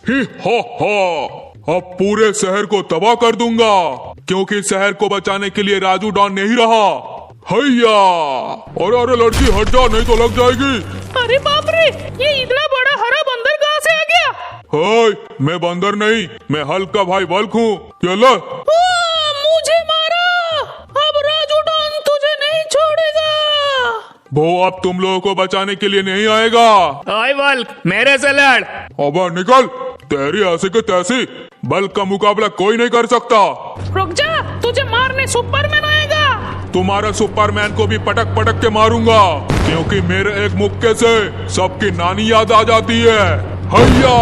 ही हो अब पूरे शहर को तबाह कर दूंगा, क्योंकि शहर को बचाने के लिए राजू डॉन नहीं रहा। हैया! अरे लड़की हट जा, नहीं तो लग जाएगी। अरे बाप रे, ये इतना बड़ा हरा बंदर कहाँ से आ गया? हाय, मैं बंदर नहीं, मैं हल्क का भाई बल्क हूँ। चलो। मुझे मारा, अब राजू डॉन तुझे नहीं छोड़ेगा। वो अब तुम लोगों को बचाने के लिए नहीं आएगा। ओए बल्क, मेरे से लड़। अब निकल, तेरी ऐसी के तैसी, बल्क का मुकाबला कोई नहीं कर सकता। रुक जा, तुझे मारने सुपरमैन आएगा। तुम्हारा सुपरमैन को भी पटक पटक के मारूंगा, क्योंकि मेरे एक मुक्के से सबकी नानी याद आ जाती है। हैया!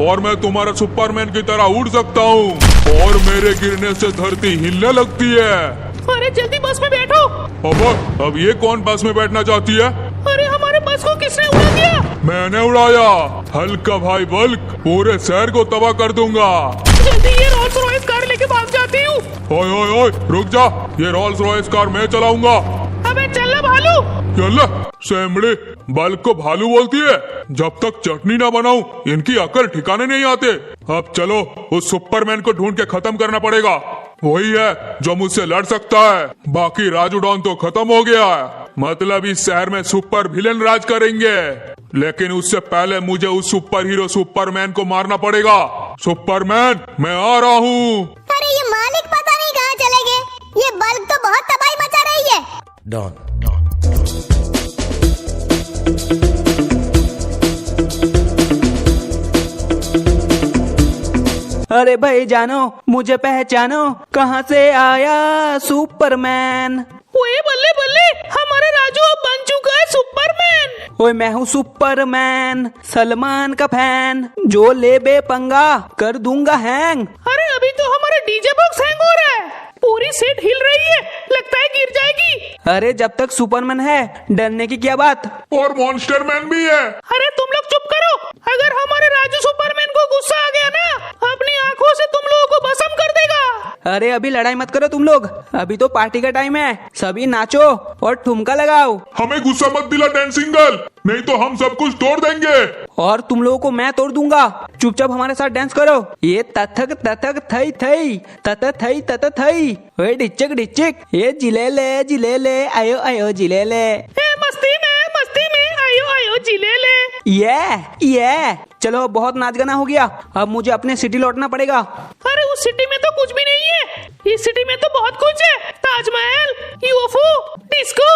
और मैं तुम्हारा सुपरमैन की तरह उड़ सकता हूँ, और मेरे गिरने से धरती हिलने लगती है। अरे जल्दी बस में बैठो। अब ये कौन बस में बैठना चाहती है? अरे हमारे बस को किसने उड़ा दिया? मैंने उड़ाया। हल्क का भाई बल्क पूरे शहर को तबाह कर दूंगा। जल्दी ये रोल्स रॉयस कार लेके भाग जाती हूँ। ओए ओए ओए, रुक जा, ये रोल्स रॉयस कार मैं चलाऊंगा। अबे चल भालू। चल सेमड़ी, बल्क को भालू बोलती है। जब तक चटनी ना बनाऊं, इनकी अकल ठिकाने नहीं आते। अब चलो, उस सुपरमैन को ढूंढ के खत्म करना पड़ेगा। वही है जो मुझसे लड़ सकता है। बाकी राजू डॉन तो खत्म हो गया है, मतलब इस शहर में सुपर विलेन राज करेंगे। लेकिन उससे पहले मुझे उस सुपर हीरो सुपरमैन को मारना पड़ेगा। सुपरमैन, मैं आ रहा हूँ। अरे ये मालिक पता नहीं कहाँ चले गए। ये बल्क तो बहुत तबाही मचा रही है। डॉन अरे भाई जानो, मुझे पहचानो, कहाँ से आया सुपरमैन। ओए बल्ले बल्ले, हमारा राजू अब बन चुका है सुपरमैन। ओए मैं हूँ सुपरमैन, सलमान का फैन, जो ले बे पंगा कर दूंगा हैंग। अरे अभी तो हमारा डीजे बॉक्स हैंग हो रहा है, पूरी सीट हिल रही है, लगता है गिर जाएगी। अरे जब तक सुपरमैन है, डरने की क्या बात। और मॉन्स्टर मैन भी है। अरे तुम लोग चुप करो। अगर हमारे राजू सुपरमैन को गुस्सा आ गया ना, अपनी आंखों से तुम लोगों को भस्म कर देगा। अरे अभी लड़ाई मत करो तुम लोग, अभी तो पार्टी का टाइम है। सभी नाचो और ठुमका लगाओ। हमें गुस्सा मत दिला डांसिंग गर्ल, नहीं तो हम सब कुछ तोड़ देंगे। और तुम लोगों को मैं तोड़ दूंगा। चुपचाप हमारे साथ डांस करो। ये तथक तथक थई थई, तत थई तत थई, ओए डिचक डिचक, ये जिले ले आयो आयो जिले ले। मस्ती में आयो आयो जिले ले। ये चलो, बहुत नाच गाना हो गया, अब मुझे अपने सिटी लौटना पड़ेगा। अरे उस सिटी में तो कुछ भी नहीं है, इस सिटी में तो बहुत कुछ है। Taj Mahal, UFO, disco.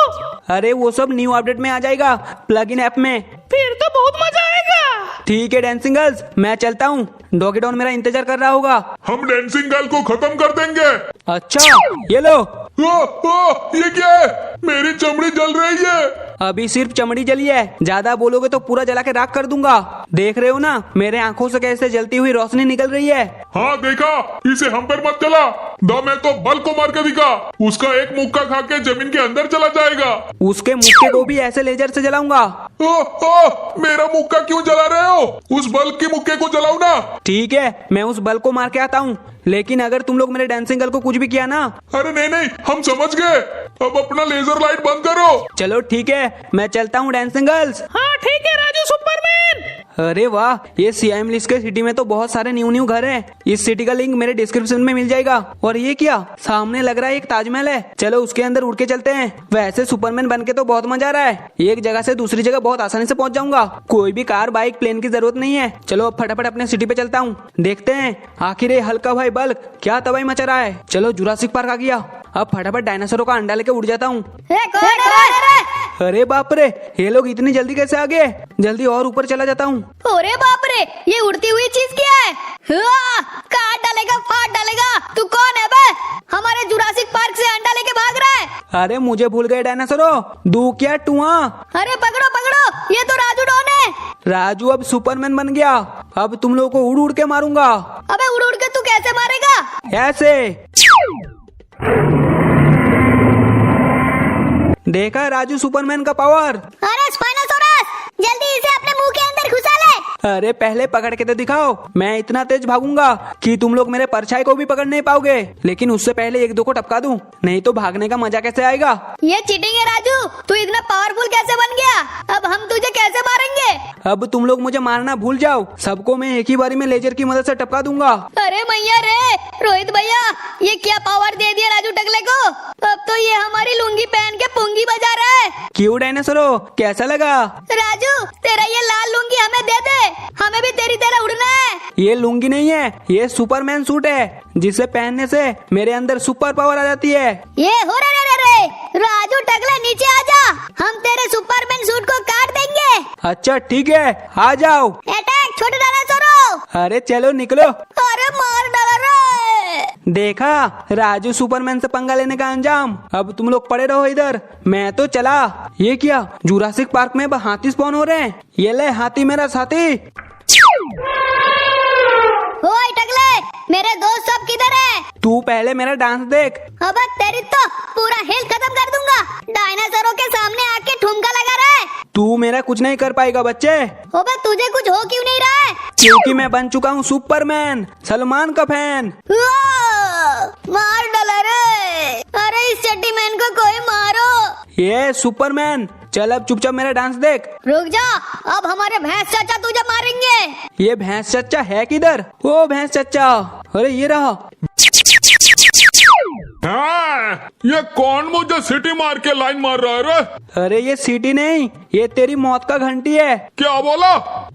अरे वो सब न्यू अपडेट में आ जाएगा, प्लग इन ऐप में। फिर तो बहुत मजा आएगा। ठीक है डांसिंग गर्ल्स, मैं चलता हूँ। डॉगी डॉन मेरा इंतजार कर रहा होगा। हम डांसिंग गर्ल को खत्म कर देंगे। अच्छा, ये लो। ये क्या है? मेरी चमड़ी जल रही है। अभी सिर्फ चमड़ी जली है, ज्यादा बोलोगे तो पूरा जला के राख कर दूंगा। देख रहे हो ना, मेरे आंखों से कैसे जलती हुई रोशनी निकल रही है। हाँ देखा, इसे हम पर मत चला। दम है तो बल को मार के दिखा, उसका एक मुक्का खा के जमीन के अंदर चला जाएगा। उसके मुक्के को भी ऐसे लेजर से जलाऊंगा। मेरा मुक्का क्यों जला रहे हो? उस बल के मुक्के को जलाओ ना। ठीक है, मैं उस बल को मार के आता हूँ, लेकिन अगर तुम लोग मेरे डांसिंग गर्ल को कुछ भी किया ना। अरे नहीं, हम समझ गए। अब अपना लेजर लाइट बंद करो। चलो ठीक है, मैं चलता हूँ डांसिंग गर्ल्स। हाँ ठीक है राजू सुपरमैन। अरे वाह, ये सियाम लिस्ट के सिटी में तो बहुत सारे न्यू घर हैं। इस सिटी का लिंक मेरे डिस्क्रिप्शन में मिल जाएगा। और ये क्या, सामने लग रहा है एक ताजमहल है। चलो उसके अंदर उड़ के चलते हैं। वैसे सुपरमैन बन के तो बहुत मजा आ रहा है, एक जगह से दूसरी जगह बहुत आसानी से पहुंच जाऊंगा। कोई भी कार बाइक प्लेन की जरूरत नहीं है। चलो अब फटाफट अपने सिटी पे चलता हूँ, देखते हैं आखिर ये हल्का भाई बल्क क्या तबाही मचा रहा है। चलो जुरासिक पार्क आ गया, अब फटाफट डायनासोरों का अंडा लेके उड़ जाता हूँ। अरे बाप रे, ये लोग इतनी जल्दी कैसे आ गए? जल्दी और ऊपर चला जाता हूँ। अरे बाप रे, ये उड़ती हुई चीज क्या है? काट डालेगा, फाड़ डालेगा। तू कौन है बे? हमारे जुरासिक पार्क से अंडा लेके भाग रहा है। अरे मुझे भूल गए डायनासोरों, दू क्या टुआ। अरे पकड़ो पकड़ो, ये तो राजू डॉन है। राजू अब सुपरमैन बन गया, अब तुम लोगों को उड़ उड़ के मारूंगा। अबे उड़ उड़ के तू कैसे मारेगा? ऐसे। देखा राजू सुपरमैन का पावर। अरे स्पाइनोसॉरस, जल्दी इसे अपने मुंह के अंदर घुसा ले। अरे पहले पकड़ के तो दिखाओ। मैं इतना तेज भागूंगा कि तुम लोग मेरे परछाई को भी पकड़ नहीं पाओगे, लेकिन उससे पहले एक दो को टपका दूं, नहीं तो भागने का मजा कैसे आएगा। ये चीटिंग है राजू, तू इतना पावरफुल कैसे बन गया? अब हम तुझे कैसे मारेंगे? अब तुम लोग मुझे मारना भूल जाओ, सबको मैं एक ही बारी में लेजर की मदद से टपका दूंगा। अरे मैया रे रोहित भैया, ये क्या पावर दे दिया राजू टकले को? अब तो ये हमारी लुंगी पहन के पुंगी बजा रहा है। क्यों डायनासोरो, कैसा लगा? राजू तेरा ये लाल लुंगी हमें दे दे, हमें भी तेरी तरह उड़ना है। ये लुंगी नहीं है, ये सुपरमैन सूट है, जिसे पहनने से मेरे अंदर सुपर पावर आ जाती है। ये हो रे राजू टकले नीचे आ जा, हम तेरे सुपरमैन सूट को काट देंगे। अच्छा ठीक है, आ जाओ। अटैक छोटे डायनासोरो। अरे चलो निकलो। अरे मार डाला रे। देखा राजू सुपरमैन से पंगा लेने का अंजाम। अब तुम लोग पड़े रहो इधर, मैं तो चला। ये क्या, जुरासिक पार्क में अब हाथी स्पॉन हो रहे हैं। ये ले हाथी मेरा साथी। ओए टकले, मेरे दोस्त सब किधर है? तू पहले मेरा डांस देख। अब तेरी तो पूरा हिल खत्म कर दूंगा। डायनासोरों के सामने आके ठुमका लगा रहा है। तू मेरा कुछ नहीं कर पाएगा बच्चे। ओबे तुझे कुछ हो क्यों नहीं रहा है? क्योंकि मैं बन चुका हूँ सुपरमैन, सलमान का फैन। मार डाला रे। अरे इस चड्डी मैन को कोई मारो। ये सुपरमैन, चल अब चुपचाप मेरा डांस देख। रुक जा, अब हमारे भैंस चाचा तुझे मारेंगे। ये भैंस चच्चा है किधर? ओ भैंस चच्चा, अरे ये रहा। हाँ, ये कौन मुझे सिटी मार के लाइन मार रहा है रे? अरे ये सीटी नहीं, ये तेरी मौत का घंटी है। क्या बोला?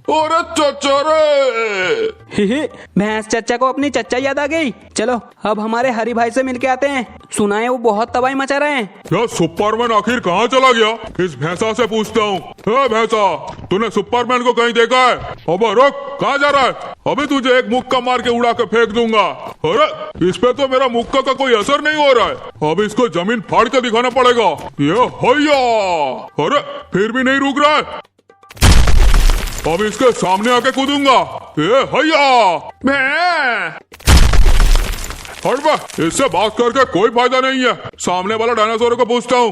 अरे चचा रे। भैंस चच्चा को अपनी चच्चा याद आ गई। चलो अब हमारे हरी भाई से मिलके आते हैं, सुना है वो बहुत तबाही मचा रहे हैं। क्या सुपरमैन आखिर कहाँ चला गया? इस भैंसा से पूछता हूँ। भैंसा, तूने सुपरमैन को कहीं देखा है? अबे रुक, कहाँ जा रहा है? अभी तुझे एक मुक्का मार के उड़ा के फेंक दूंगा। अरे इस पे तो मेरा मुक्का का कोई असर नहीं हो रहा है। अब इसको जमीन फाड़ के दिखाना पड़ेगा। ये हैया, अरे फिर भी नहीं रुक रहा है। अब इसके सामने आके कूदूंगा। ये हैया, मैं हट बा, इससे बात करके कोई फायदा नहीं है। सामने वाला डायनासोर को पूछता हूँ।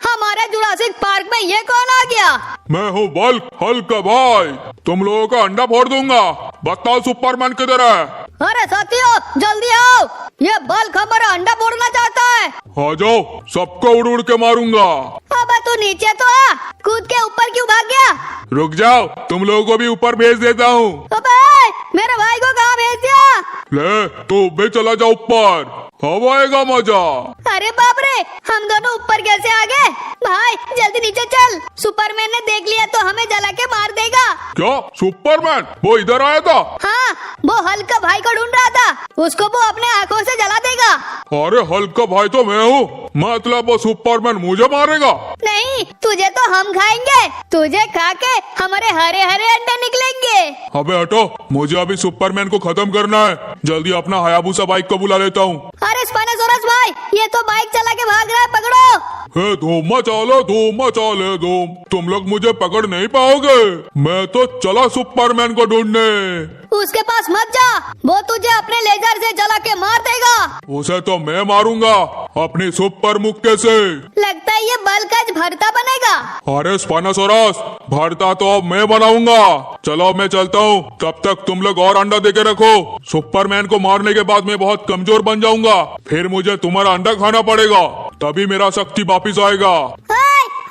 हमारे जुरासिक पार्क में ये कौन आ गया? मैं हूँ बल्क हल्क भाई, तुम लोगों का अंडा फोड़ दूंगा। बताओ सुपरमैन किधर है? अरे साथियों जल्दी आओ, ये बल्क हमारा अंडा फोड़ना चाहता है। आ जाओ, सबको उड़ उड़ के मारूंगा। अब तू नीचे तो आ, कूद के ऊपर क्यों भाग गया? रुक जाओ, तुम लोगों को भी ऊपर भेज देता हूँ। अबे मेरे भाई को कहाँ भेज दिया? ले तू भी चला जा ऊपर, अब आएगा मजा। अरे बाप रे, हम दोनों ऊपर कैसे आ गए? भाई जल्दी नीचे चल, सुपरमैन ने देख लिया तो हमें जला के मार देगा। क्या सुपरमैन वो इधर आया था? हाँ, वो हल्क भाई को ढूंढ रहा था, उसको वो अपने आंखों से जला देगा। अरे हल्क भाई तो मैं हूँ, मतलब वो सुपरमैन मुझे मारेगा? नहीं, तुझे तो हम खाएंगे, तुझे खा के हमारे हरे हरे अंडे निकलेंगे। अबे हटो, मुझे अभी सुपरमैन को खत्म करना है। जल्दी अपना हायाबुसा बाइक को बुला लेता हूँ। अरे स्पाइनोसॉरस भाई, ये तो बाइक चला के भाग रहा है, पकड़ो। धूम मचाले धूम, तुम लोग मुझे पकड़ नहीं पाओगे। मैं तो चला सुपरमैन को ढूंढने। उसके पास मत जा, वो तुझे अपने लेजर से जला के मार देगा। उसे तो मैं मारूंगा अपनी सुपर मुक्के से। लगता है ये बल्क आज भरता बनेगा। अरे स्पाइनोसॉरस, भरता तो अब मैं बनाऊंगा। चलो मैं चलता हूँ, तब तक तुम लोग और अंडा देके रखो। सुपरमैन को मारने के बाद मैं बहुत कमजोर बन जाऊंगा, फिर मुझे तुम्हारा अंडा खाना पड़ेगा, तभी मेरा शक्ति वापिस आएगा।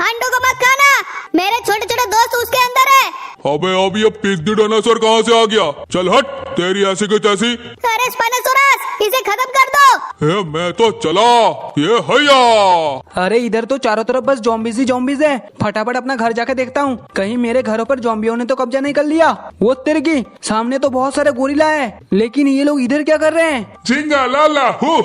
अंडों को मत खाना, मेरे छोटे छोटे दोस्त उसके अंदर है। अबे अब ये पिग्गी डायनासोर कहाँ से आ गया? चल हट, तेरी ऐसी की तैसी। अरे स्पाइनोसॉरस, इसे खत्म कर दो। मैं तो चला, ये हैया। अरे इधर तो चारों तरफ बस जॉम्बीज ही जॉम्बीज है। फटाफट अपना घर जाके देखता हूँ, कहीं मेरे घरों पर जॉम्बियों ने तो कब्जा नहीं कर लिया। वो तेरे की सामने तो बहुत सारे गोरिल्ला है, लेकिन ये लोग इधर क्या कर रहे हैं? जिंगा लाला हो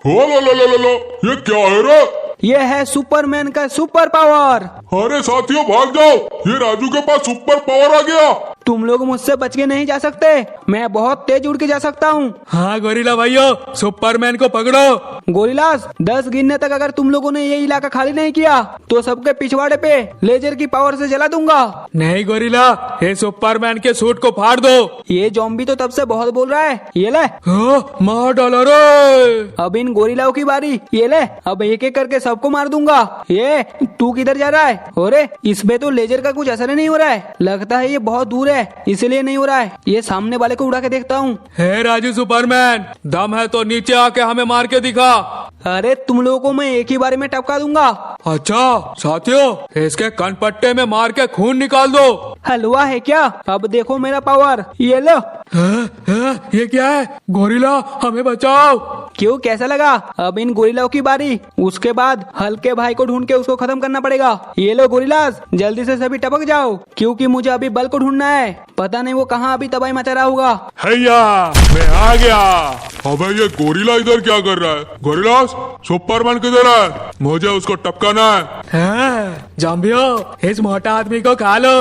लो, ये क्या है रे? ये है सुपरमैन का सुपर पावर। अरे साथियों भाग जाओ, ये राजू के पास सुपर पावर आ गया। तुम लोग मुझसे बच के नहीं जा सकते, मैं बहुत तेज उड़ के जा सकता हूँ। हाँ गोरिल्ला भाइयों, सुपरमैन को पकड़ो। गोरिल्लास 10 गिनने तक अगर तुम लोगों ने ये इलाका खाली नहीं किया तो सबके पिछवाड़े पे लेजर की पावर से जला दूंगा। नहीं गोरिल्ला, ये सुपरमैन के सूट को फाड़ दो। ये जॉम्बी तो तब से बहुत बोल रहा है, ये ले। हाँ, मार डाला रे। अब इन गोरिल्लाओं की बारी, ये ले। अब एक एक करके सबको मार दूंगा। ये तू किधर जा रहा है? अरे इसमें तो लेजर का कुछ असर नहीं हो रहा है, लगता है ये बहुत दूर है इसलिए नहीं हो रहा है। ये सामने वाले को उड़ा के देखता हूँ। हे राजू सुपरमैन, दम है तो नीचे आके हमें मार के दिखा। अरे तुम लोगों को मैं एक ही बारे में टपका दूंगा। अच्छा साथियों, इसके कनपट्टे में मार के खून निकाल दो। हलवा है क्या? अब देखो मेरा पावर, ये लो। ये क्या है? गोरिल्ला हमें बचाओ। क्यों, कैसा लगा? अब इन गोरिल्लाओं की बारी, उसके बाद हल्के भाई को ढूंढ के उसको खत्म करना पड़ेगा। ये लो गोरिल्लास, जल्दी से सभी टपक जाओ क्योंकि मुझे अभी बल को ढूंढना है। पता नहीं वो कहाँ अभी तबाही मचा रहा होगा। हैया, मैं आ गया। अबे ये गोरिल्ला इधर क्या कर रहा है? गोरिल्लास, सुपरमैन किधर है? मुझे उसको टपकाना है। जॉम्बियो, इस मोटा आदमी को खा लो।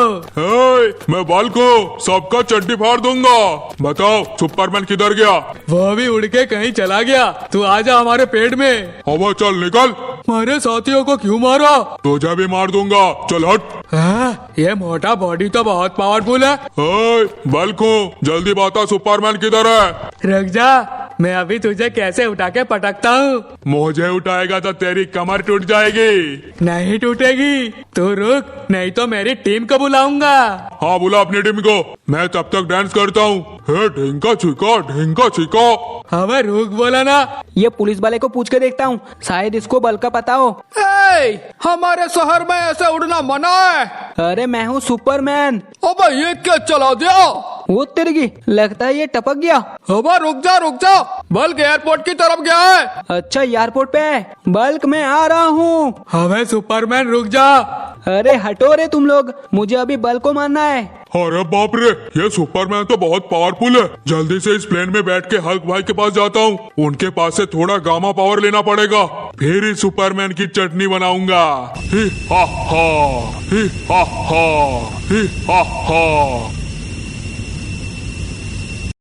मैं बाल को सबका चड्डी फाड़ दूंगा। बताओ सुपरमैन किधर गया? वो भी उड़ के कहीं चला गया। तू आजा हमारे पेट में। अब चल निकल। हमारे साथियों को क्यों मारा? तुझे भी मार दूंगा, चल हट। ये मोटा बॉडी तो बहुत पावरफुल है। बाल को जल्दी बता सुपरमैन किधर है? रुक जा, मैं अभी तुझे कैसे उठा के पटकता हूँ। मुझे उठाएगा तो तेरी कमर टूट जाएगी। नहीं टूटेगी, तू रुक, नहीं तो मेरी टीम को बुलाऊंगा। हाँ बुला अपनी टीम को, मैं तब तक डांस करता हूँ। ढिंका छिका ढिंका छिका। हमें रुक बोला ना। ये पुलिस वाले को पूछ के देखता हूँ, शायद इसको बल का पता हो। हमारे शहर में ऐसे उड़ना मना है। अरे मैं हूँ सुपरमैन। अबे ये क्या चला दिया? वो तेरी की, लगता है ये टपक गया। अबे रुक जा, बल्क एयरपोर्ट की तरफ गया है। अच्छा एयरपोर्ट पे है, बल्क मैं आ रहा हूँ। हमें सुपरमैन रुक जा। अरे हटो रे तुम लोग, मुझे अभी बल को मारना है। अरे बाप रे, ये सुपरमैन तो बहुत पावरफुल है। जल्दी से इस प्लेन में बैठ के हल्क भाई के पास जाता हूँ। उनके पास से थोड़ा गामा पावर लेना पड़ेगा, फिर इस सुपरमैन की चटनी बनाऊंगा। ही हा हा, ही हा हा, ही हा हा।